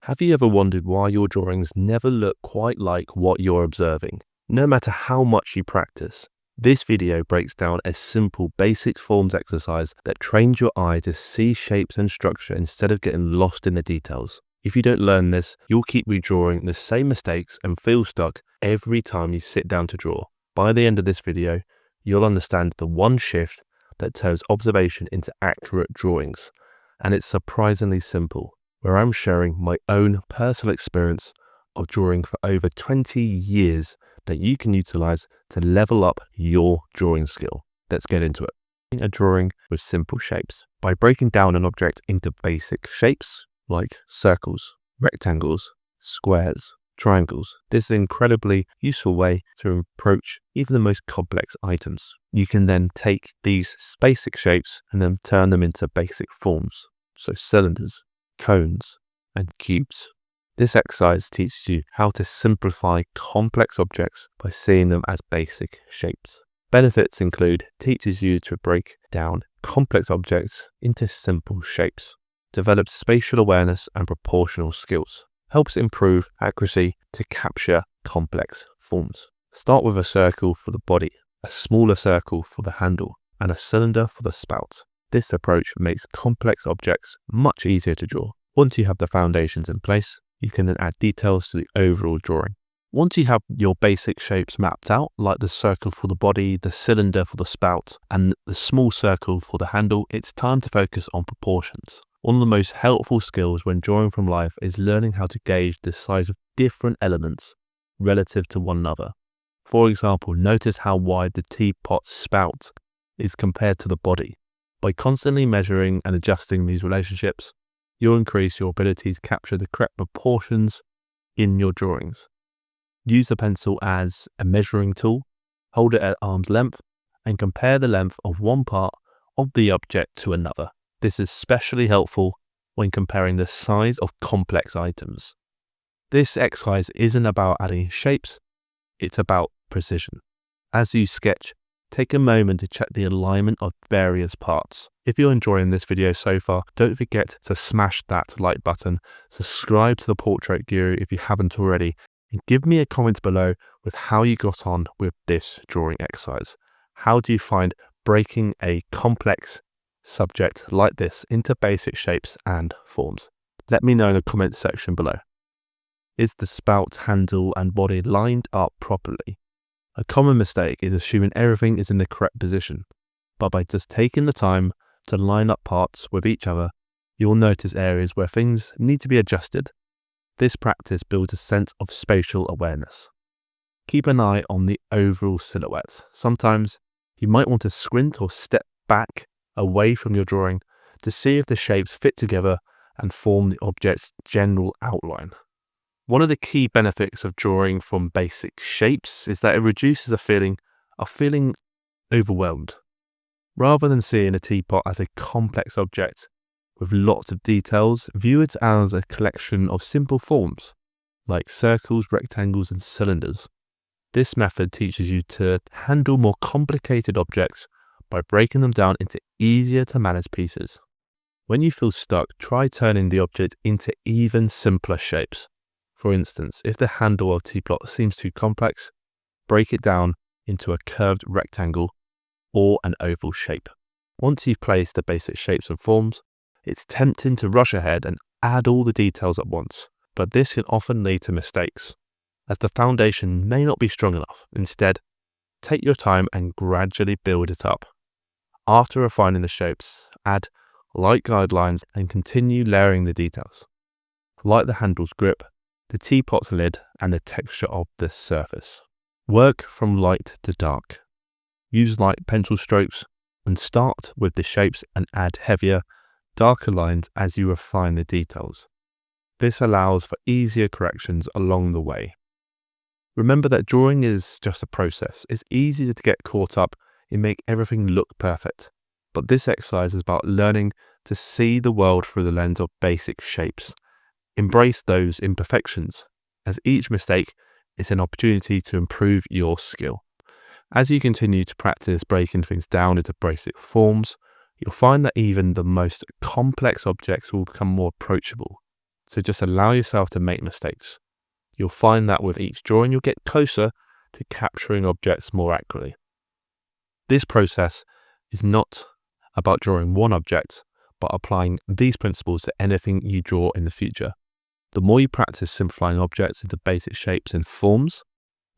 Have you ever wondered why your drawings never look quite like what you're observing? No matter how much you practice, this video breaks down a simple basic forms exercise that trains your eye to see shapes and structure instead of getting lost in the details. If you don't learn this, you'll keep redrawing the same mistakes and feel stuck every time you sit down to draw. By the end of this video, you'll understand the one shift that turns observation into accurate drawings. And it's surprisingly simple, where I'm sharing my own personal experience of drawing for over 20 years that you can utilize to level up your drawing skill. Let's get into it. A drawing with simple shapes. By breaking down an object into basic shapes like circles, rectangles, squares, triangles, this is an incredibly useful way to approach even the most complex items. You can then take these basic shapes and then turn them into basic forms. So cylinders, cones, and cubes. This exercise teaches you how to simplify complex objects by seeing them as basic shapes. Benefits include teaches you to break down complex objects into simple shapes, develops spatial awareness and proportional skills, helps improve accuracy to capture complex forms. Start with a circle for the body, a smaller circle for the handle, and a cylinder for the spout. This approach makes complex objects much easier to draw. Once you have the foundations in place, you can then add details to the overall drawing. Once you have your basic shapes mapped out, like the circle for the body, the cylinder for the spout, and the small circle for the handle, it's time to focus on proportions. One of the most helpful skills when drawing from life is learning how to gauge the size of different elements relative to one another. For example, notice how wide the teapot spout is compared to the body. By constantly measuring and adjusting these relationships, you'll increase your ability to capture the correct proportions in your drawings. Use a pencil as a measuring tool, hold it at arm's length, and compare the length of one part of the object to another. This is especially helpful when comparing the size of complex items. This exercise isn't about adding shapes, it's about precision. As you sketch, take a moment to check the alignment of various parts. If you're enjoying this video so far, don't forget to smash that like button, subscribe to the Portrait Guru if you haven't already, and give me a comment below with how you got on with this drawing exercise. How do you find breaking a complex subject like this into basic shapes and forms? Let me know in the comment section below. Is the spout, handle, and body lined up properly? A common mistake is assuming everything is in the correct position, but by just taking the time to line up parts with each other, you'll notice areas where things need to be adjusted. This practice builds a sense of spatial awareness. Keep an eye on the overall silhouette. Sometimes you might want to squint or step back away from your drawing to see if the shapes fit together and form the object's general outline. One of the key benefits of drawing from basic shapes is that it reduces the feeling of feeling overwhelmed. Rather than seeing a teapot as a complex object with lots of details, view it as a collection of simple forms like circles, rectangles, and cylinders. This method teaches you to handle more complicated objects by breaking them down into easier to manage pieces. When you feel stuck, try turning the object into even simpler shapes. For instance, if the handle of a teapot seems too complex, break it down into a curved rectangle or an oval shape. Once you've placed the basic shapes and forms, it's tempting to rush ahead and add all the details at once, but this can often lead to mistakes, as the foundation may not be strong enough. Instead, take your time and gradually build it up. After refining the shapes, add light guidelines and continue layering the details, like the handle's grip, the teapot's lid, and the texture of the surface. Work from light to dark. Use light pencil strokes and start with the shapes and add heavier, darker lines as you refine the details. This allows for easier corrections along the way. Remember that drawing is just a process. It's easy to get caught up in making everything look perfect, but this exercise is about learning to see the world through the lens of basic shapes. Embrace those imperfections, as each mistake is an opportunity to improve your skill. As you continue to practice breaking things down into basic forms, you'll find that even the most complex objects will become more approachable. So just allow yourself to make mistakes. You'll find that with each drawing, you'll get closer to capturing objects more accurately. This process is not about drawing one object, but applying these principles to anything you draw in the future. The more you practice simplifying objects into basic shapes and forms,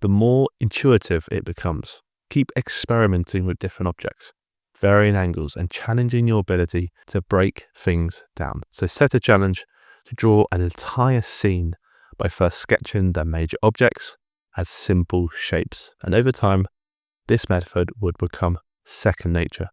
the more intuitive it becomes. Keep experimenting with different objects, varying angles, and challenging your ability to break things down. So set a challenge to draw an entire scene by first sketching the major objects as simple shapes. And over time, this method would become second nature.